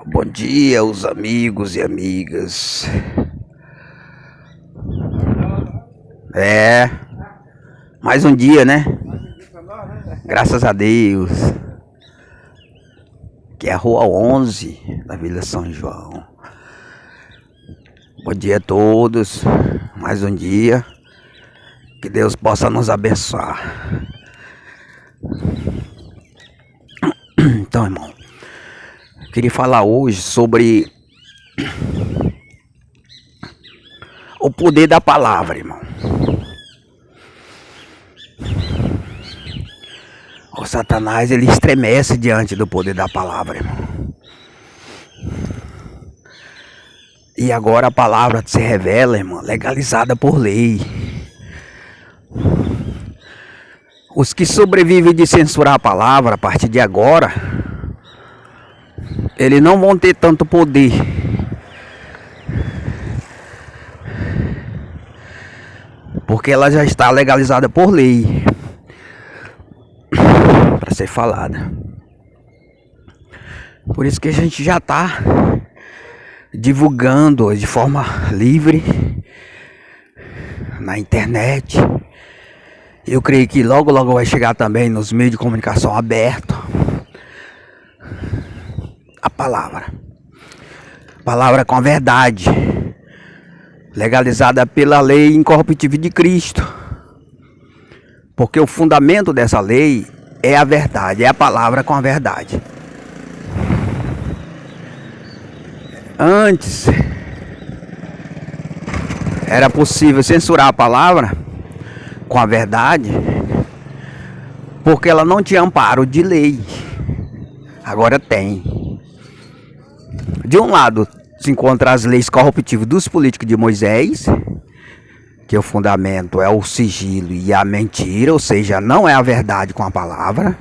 Bom dia, os amigos e amigas. É, mais um dia, né? Graças a Deus. Que é a Rua 11 da Vila São João. Bom dia a todos. Mais um dia. Que Deus possa nos abençoar. Então, irmão, queria falar hoje sobre o poder da palavra, irmão. O Satanás, ele estremece diante do poder da palavra, irmão. E agora a palavra se revela, irmão, legalizada por lei. Os que sobrevivem de censurar a palavra, a partir de agora, eles não vão ter tanto poder. Porque ela já está legalizada por lei. Para ser falada. Por isso que a gente já está divulgando de forma livre na internet. Eu creio que logo vai chegar também nos meios de comunicação abertos a palavra com a verdade, legalizada pela lei incorruptível de Cristo, porque o fundamento dessa lei é a verdade, é a palavra com a verdade. Antes era possível censurar a palavra com a verdade, porque ela não tinha amparo de lei. Agora tem. De um lado se encontra as leis corruptíveis dos políticos de Moisés, que o fundamento é o sigilo e a mentira, ou seja, não é a verdade com a palavra.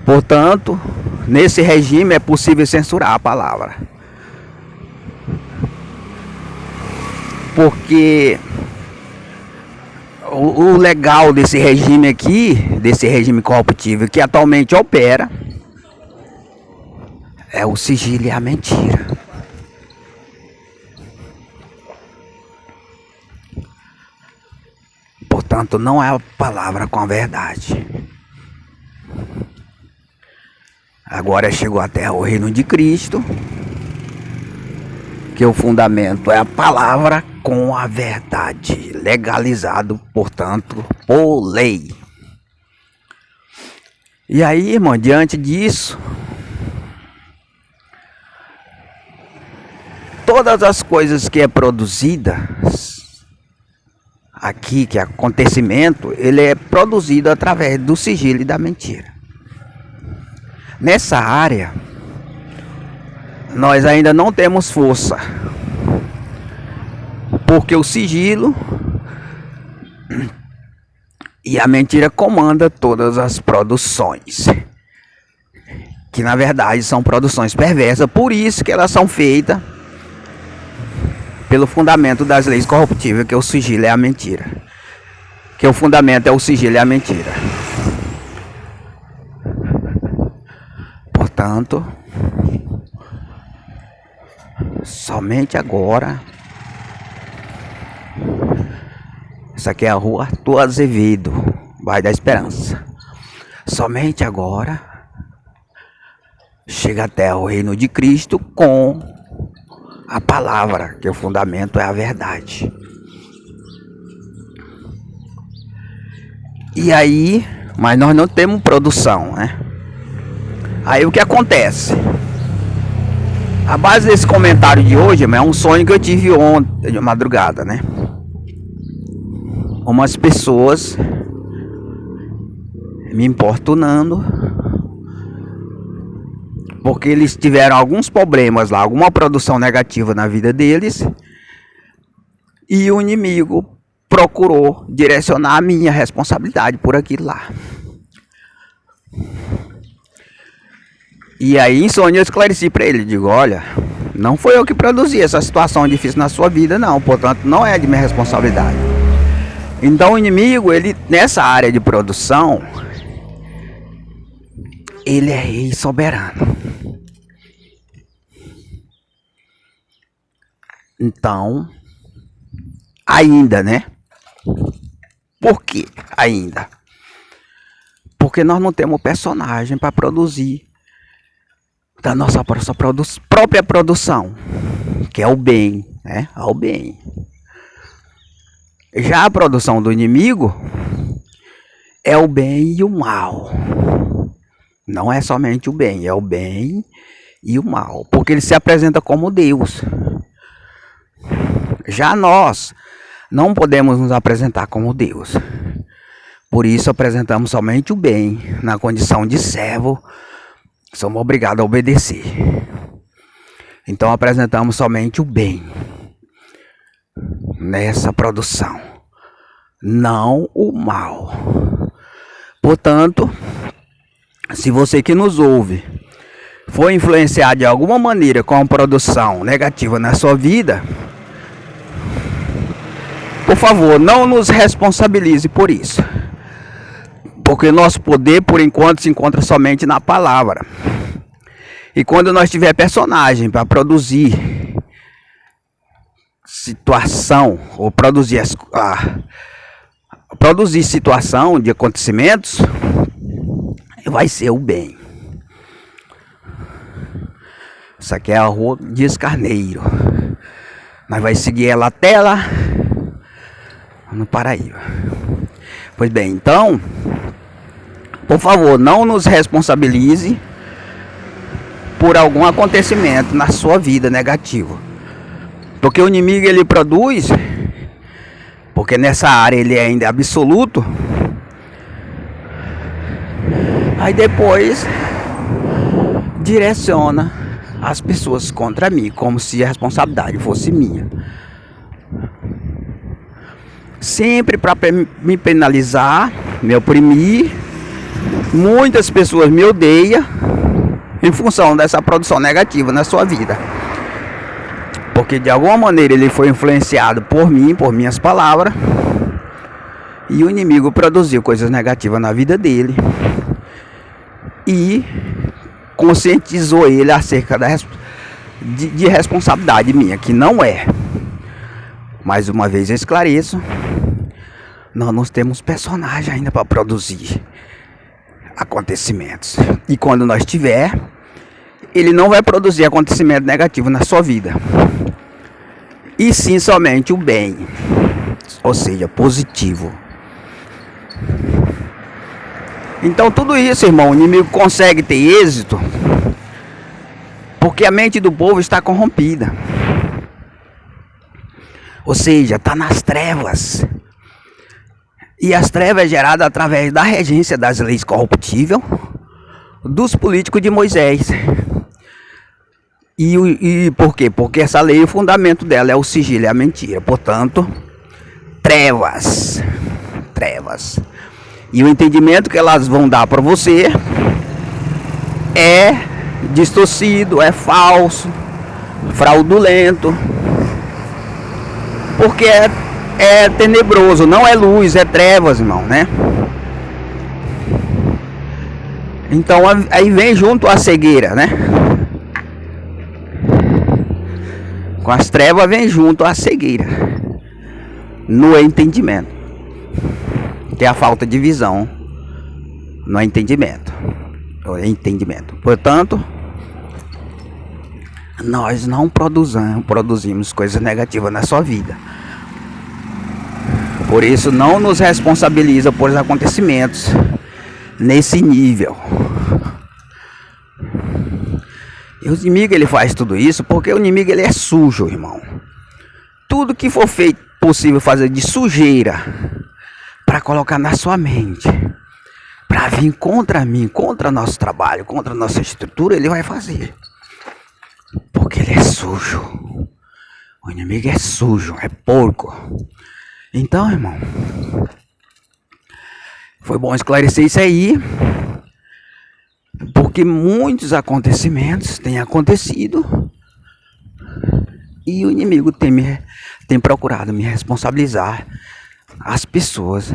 Portanto, nesse regime é possível censurar a palavra. Porque o legal desse regime aqui, desse regime corruptível que atualmente opera, é o sigilo e a mentira. Portanto, não é a palavra com a verdade. Agora chegou até o reino de Cristo, que o fundamento é a palavra com a verdade, legalizado, portanto, por lei. E aí, irmão, diante disso, todas as coisas que é produzida aqui, que é acontecimento, ele é produzido através do sigilo e da mentira. Nessa área, nós ainda não temos força, porque o sigilo e a mentira comanda todas as produções, que na verdade são produções perversas, por isso que elas são feitas pelo fundamento das leis corruptíveis, que o sigilo é a mentira, que o fundamento é o sigilo e a mentira. Portanto, somente agora, essa aqui é a Rua Arthur Azevedo, bairro da Esperança. Somente agora chega até o reino de Cristo com a palavra, que o fundamento é a verdade. E aí, mas nós não temos produção, né? Aí o que acontece? A base desse comentário de hoje é um sonho que eu tive ontem de madrugada, né? Umas pessoas me importunando, porque eles tiveram alguns problemas lá, alguma produção negativa na vida deles, e o inimigo procurou direcionar a minha responsabilidade por aquilo lá. E aí em sonho eu esclareci para ele, digo, olha, não foi eu que produzi essa situação difícil na sua vida não, portanto não é de minha responsabilidade. Então o inimigo, ele nessa área de produção, Ele é rei soberano. Então, ainda, né? Por que ainda? Porque nós não temos personagem para produzir da nossa própria produção, que é o bem, né? É o bem. Já a produção do inimigo é o bem e o mal. Não é somente o bem, é o bem e o mal, porque ele se apresenta como Deus. Já nós não podemos nos apresentar como Deus. Por isso apresentamos somente o bem, na condição de servo, somos obrigados a obedecer. Então apresentamos somente o bem nessa produção, não o mal. Portanto, se você que nos ouve for influenciado de alguma maneira com a produção negativa na sua vida, por favor, não nos responsabilize por isso. Porque nosso poder, por enquanto, se encontra somente na palavra. E quando nós tiver personagem para produzir situação, ou produzir situação de acontecimentos, vai ser o bem. Isso aqui é a Rua Dias Carneiro. Nós vamos seguir ela até lá no Paraíba. Pois bem, então, por favor, não nos responsabilize por algum acontecimento na sua vida negativo. Porque o inimigo ele produz, porque nessa área ele é ainda absoluto. Aí depois direciona as pessoas contra mim, como se a responsabilidade fosse minha. Sempre para me penalizar, me oprimir. Muitas pessoas me odeiam em função dessa produção negativa na sua vida. Porque de alguma maneira ele foi influenciado por mim, por minhas palavras. E o inimigo produziu coisas negativas na vida dele. E conscientizou ele acerca de responsabilidade minha, que não é. Mais uma vez eu esclareço. Nós não temos personagem ainda para produzir acontecimentos. E quando nós tiver, ele não vai produzir acontecimento negativo na sua vida. E sim somente o bem. Ou seja, positivo. Então tudo isso, irmão, o inimigo consegue ter êxito porque a mente do povo está corrompida. Ou seja, está nas trevas. E as trevas é gerada através da regência das leis corruptíveis dos políticos de Moisés. E por quê? Porque essa lei, o fundamento dela é o sigilo, é a mentira. Portanto, trevas. Trevas. E o entendimento que elas vão dar para você é distorcido, é falso, fraudulento. Porque é tenebroso, não é luz, é trevas, irmão, né? Então aí vem junto a cegueira, né? Com as trevas vem junto a cegueira no entendimento, que é a falta de visão no entendimento. Portanto, nós não produzimos coisas negativas na sua vida. Por isso não nos responsabiliza por acontecimentos nesse nível. E o inimigo ele faz tudo isso porque o inimigo ele é sujo, irmão. Tudo que for feito possível fazer de sujeira para colocar na sua mente, para vir contra mim, contra nosso trabalho, contra nossa estrutura, ele vai fazer. Porque ele é sujo. O inimigo é sujo, é porco. Então, irmão, foi bom esclarecer isso aí, porque muitos acontecimentos têm acontecido e o inimigo tem procurado me responsabilizar as pessoas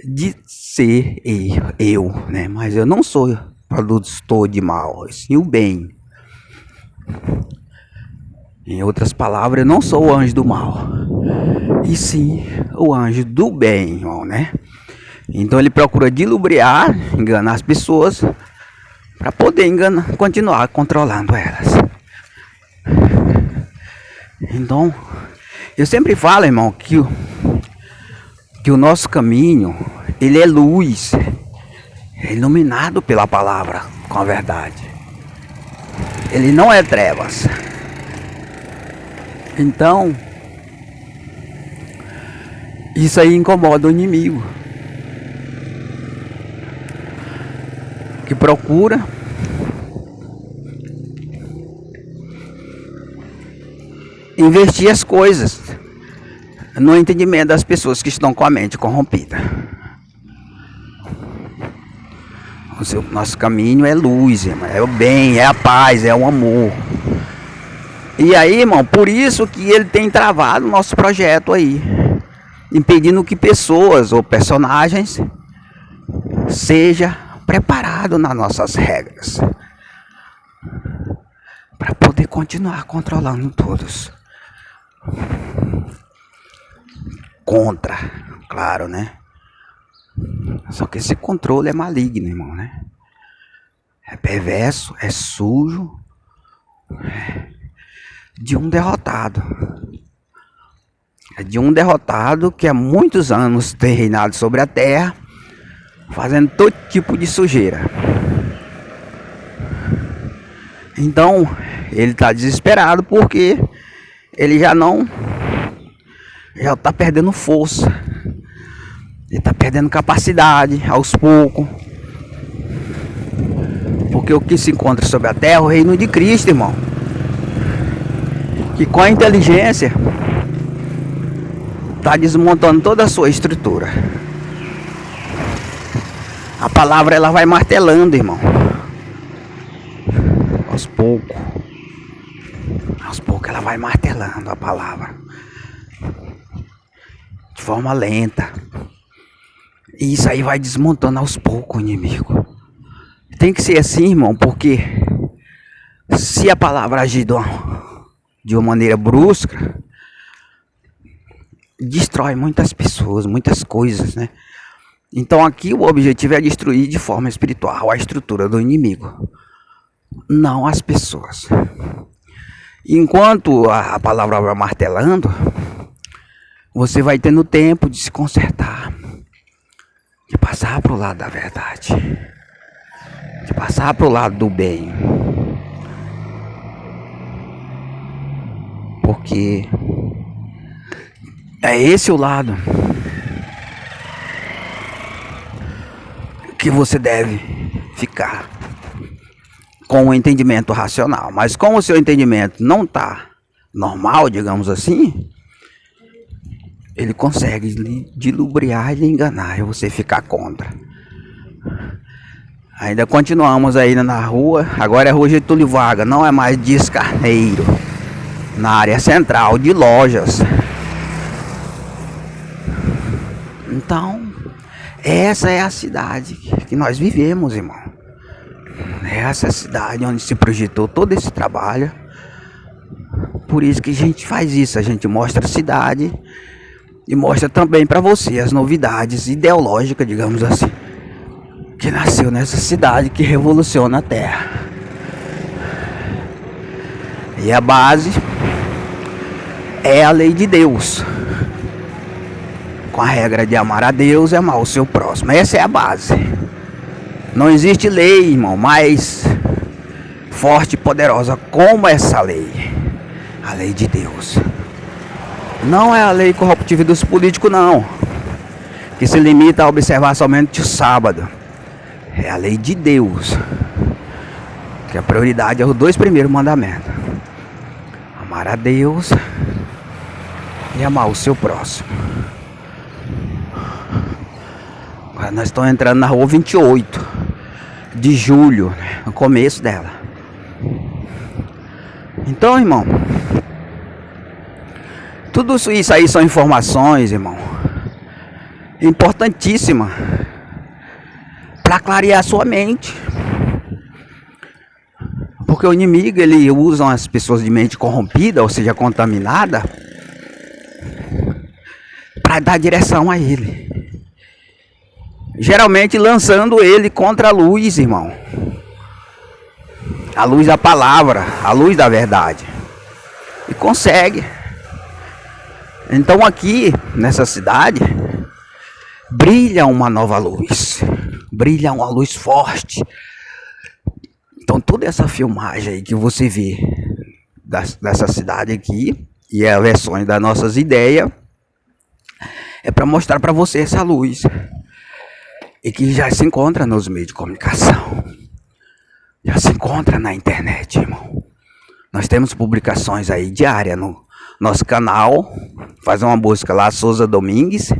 de ser eu, né? Mas eu não sou produtor de mal, e sim o bem. Em outras palavras, eu não sou o anjo do mal, e sim o anjo do bem, irmão, né? Então ele procura dilubriar, enganar as pessoas, para poder continuar controlando elas. Então, eu sempre falo, irmão, que o nosso caminho, ele é luz, é iluminado pela palavra, com a verdade. Ele não é trevas. Então, isso aí incomoda o inimigo, que procura investir as coisas no entendimento das pessoas que estão com a mente corrompida. Nosso caminho é luz, irmão, é o bem, é a paz, é o amor. E aí, irmão, por isso que ele tem travado o nosso projeto aí, impedindo que pessoas ou personagens seja preparado nas nossas regras, para poder continuar controlando todos. Contra, claro, né? Só que esse controle é maligno, irmão, né? É perverso, é sujo, de um derrotado. É de um derrotado que há muitos anos tem reinado sobre a terra, fazendo todo tipo de sujeira. Então, ele está desesperado porque ele já está perdendo força. Ele está perdendo capacidade aos poucos. Porque o que se encontra sobre a terra é o reino de Cristo, irmão. Que com a inteligência está desmontando toda a sua estrutura. A palavra ela vai martelando, irmão. Aos poucos. Aos poucos ela vai martelando a palavra. De forma lenta. E isso aí vai desmontando aos poucos o inimigo. Tem que ser assim, irmão, porque se a palavra agir de uma maneira brusca, destrói muitas pessoas, muitas coisas, né? Então aqui o objetivo é destruir de forma espiritual a estrutura do inimigo, não as pessoas. Enquanto a palavra vai martelando, você vai tendo tempo de se consertar, de passar para o lado da verdade, de passar para o lado do bem. Porque é esse o lado que você deve ficar com o entendimento racional. Mas como o seu entendimento não está normal, digamos assim, ele consegue lhe dilubriar e lhe enganar e você ficar contra. Ainda continuamos aí na rua. Agora é Rua Getúlio Vargas, não é mais Dias Carneiro, na área central de lojas. Então, essa é a cidade que nós vivemos, irmão. Essa é a cidade onde se projetou todo esse trabalho. Por isso que a gente faz isso, a gente mostra a cidade e mostra também para você as novidades ideológicas, digamos assim, que nasceu nessa cidade que revoluciona a terra. E a base é a lei de Deus, com a regra de amar a Deus e amar o seu próximo. Essa é a base. Não existe lei, irmão, mais forte e poderosa como essa lei. A lei de Deus. Não é a lei corruptível dos políticos, não, que se limita a observar somente o sábado. É a lei de Deus, que a prioridade é os 2 primeiros mandamentos: amar a Deus e amar o seu próximo. Agora nós estamos entrando na rua 28 de julho, né? No começo dela. Então, irmão, tudo isso aí são informações, irmão, importantíssimas para clarear sua mente, Porque o inimigo, ele usa as pessoas de mente corrompida, ou seja, contaminada, para dar direção a ele. Geralmente lançando ele contra a luz, irmão. A luz da palavra, a luz da verdade. E consegue. Então aqui, nessa cidade, brilha uma nova luz. Brilha uma luz forte. Então toda essa filmagem aí que você vê dessa cidade aqui, e as versões das nossas ideias, é para mostrar para você essa luz. E que já se encontra nos meios de comunicação. Já se encontra na internet, irmão. Nós temos publicações aí diárias no nosso canal. Faz uma busca lá, Souza Domingues.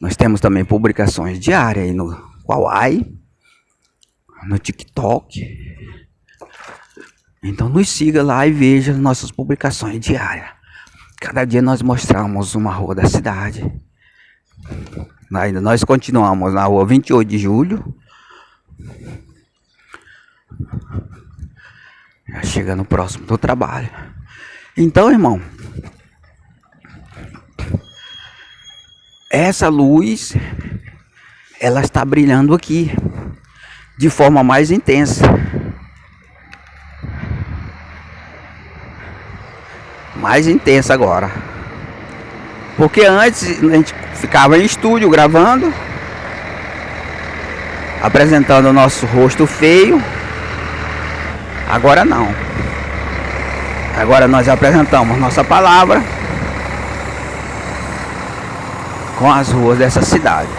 Nós temos também publicações diárias aí no Kawaii, no TikTok. Então nos siga lá e veja nossas publicações diárias. Cada dia nós mostramos uma rua da cidade. Ainda nós continuamos na rua 28 de julho. Já chegando próximo do trabalho. Então, irmão, essa luz, ela está brilhando aqui de forma mais intensa. Mais intensa agora. Porque antes a gente ficava em estúdio gravando, apresentando o nosso rosto feio. Agora não. Agora nós apresentamos nossa palavra com as ruas dessa cidade.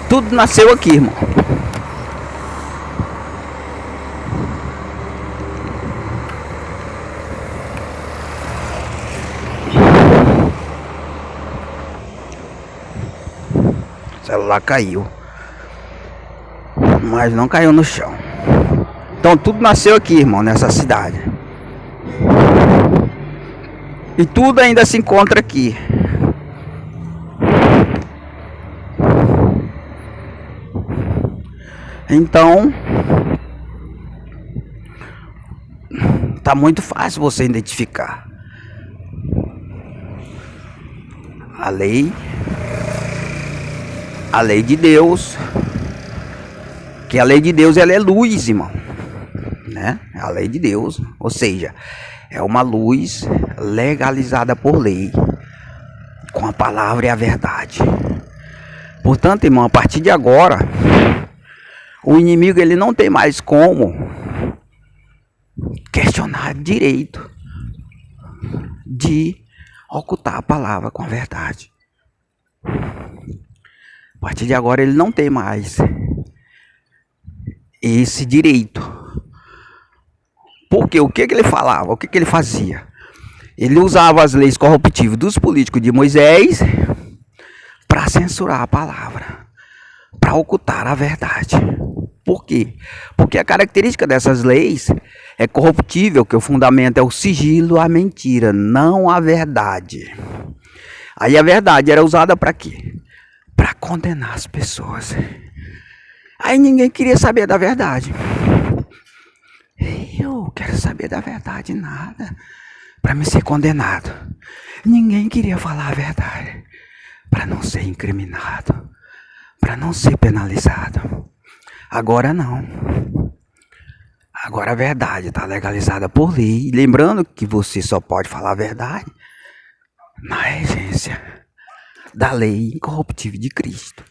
Tudo nasceu aqui, irmão. O celular caiu, mas não caiu no chão. Então tudo nasceu aqui, irmão, nessa cidade. E tudo ainda se encontra aqui. Então tá muito fácil você identificar a lei de Deus. Que a lei de Deus, ela é luz, irmão, né? A lei de Deus, ou seja, é uma luz legalizada por lei, com a palavra e a verdade. Portanto, irmão, a partir de agora, o inimigo, ele não tem mais como questionar direito de ocultar a palavra com a verdade. A partir de agora ele não tem mais esse direito. Porque o que ele falava? O que ele fazia? Ele usava as leis corruptivas dos políticos de Moisés para censurar a palavra, para ocultar a verdade. Por quê? Porque a característica dessas leis é corruptível, que o fundamento é o sigilo, a mentira, não a verdade. Aí a verdade era usada para quê? Para condenar as pessoas. Aí ninguém queria saber da verdade. Eu quero saber da verdade nada, para me ser condenado. Ninguém queria falar a verdade, para não ser incriminado, para não ser penalizado. Agora não. Agora a verdade está legalizada por lei. Lembrando que você só pode falar a verdade na regência da lei incorruptível de Cristo.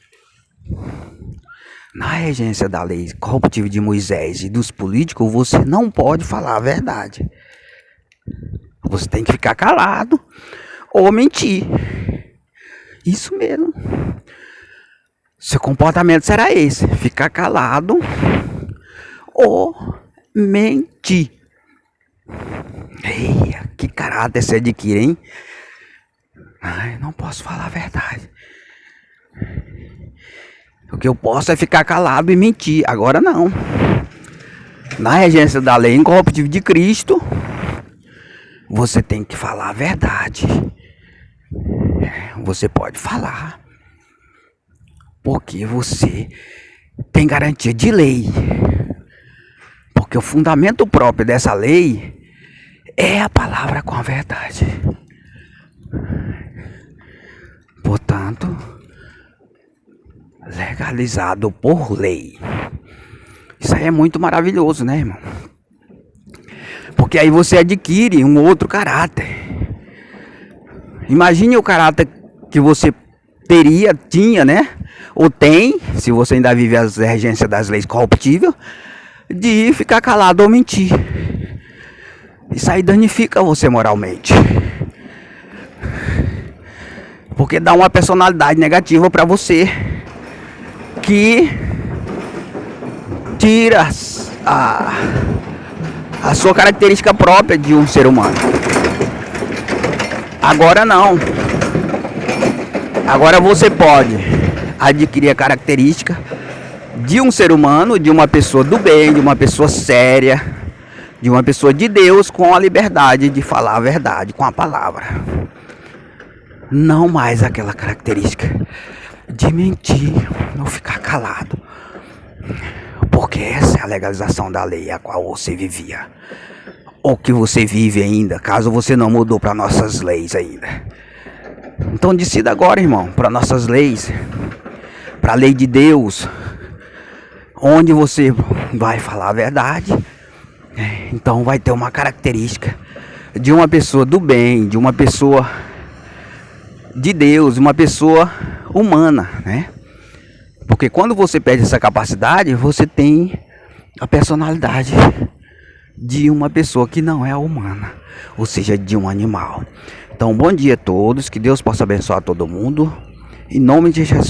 Na regência da lei corruptível de Moisés e dos políticos, você não pode falar a verdade. Você tem que ficar calado ou mentir. Isso mesmo. Seu comportamento será esse: ficar calado ou mentir. Eia, que caráter você adquire, hein? Ai, não posso falar a verdade. O que eu posso é ficar calado e mentir. Agora não. Na regência da lei incorruptível de Cristo, você tem que falar a verdade. Você pode falar, porque você tem garantia de lei. Porque o fundamento próprio dessa lei é a palavra com a verdade. Portanto, legalizado por lei. Isso aí é muito maravilhoso, né, irmão? Porque aí você adquire um outro caráter. Imagine o caráter que você tinha, né? Ou tem, se você ainda vive as regências das leis corruptíveis, de ficar calado ou mentir. Isso aí danifica você moralmente. Porque dá uma personalidade negativa pra você, que tira a sua característica própria de um ser humano. Agora não. Agora você pode adquirir a característica de um ser humano, de uma pessoa do bem, de uma pessoa séria, de uma pessoa de Deus, com a liberdade de falar a verdade com a palavra. Não mais aquela característica de mentir ou ficar calado. Porque essa é a legalização da lei a qual você vivia. Ou que você vive ainda, caso você não mudou para nossas leis ainda. Então decida agora, irmão, para nossas leis, para a lei de Deus, onde você vai falar a verdade. Então vai ter uma característica de uma pessoa do bem, de uma pessoa de Deus, uma pessoa humana, né? Porque quando você perde essa capacidade, você tem a personalidade de uma pessoa que não é humana, ou seja, de um animal. Então, bom dia a todos, que Deus possa abençoar todo mundo, em nome de Jesus.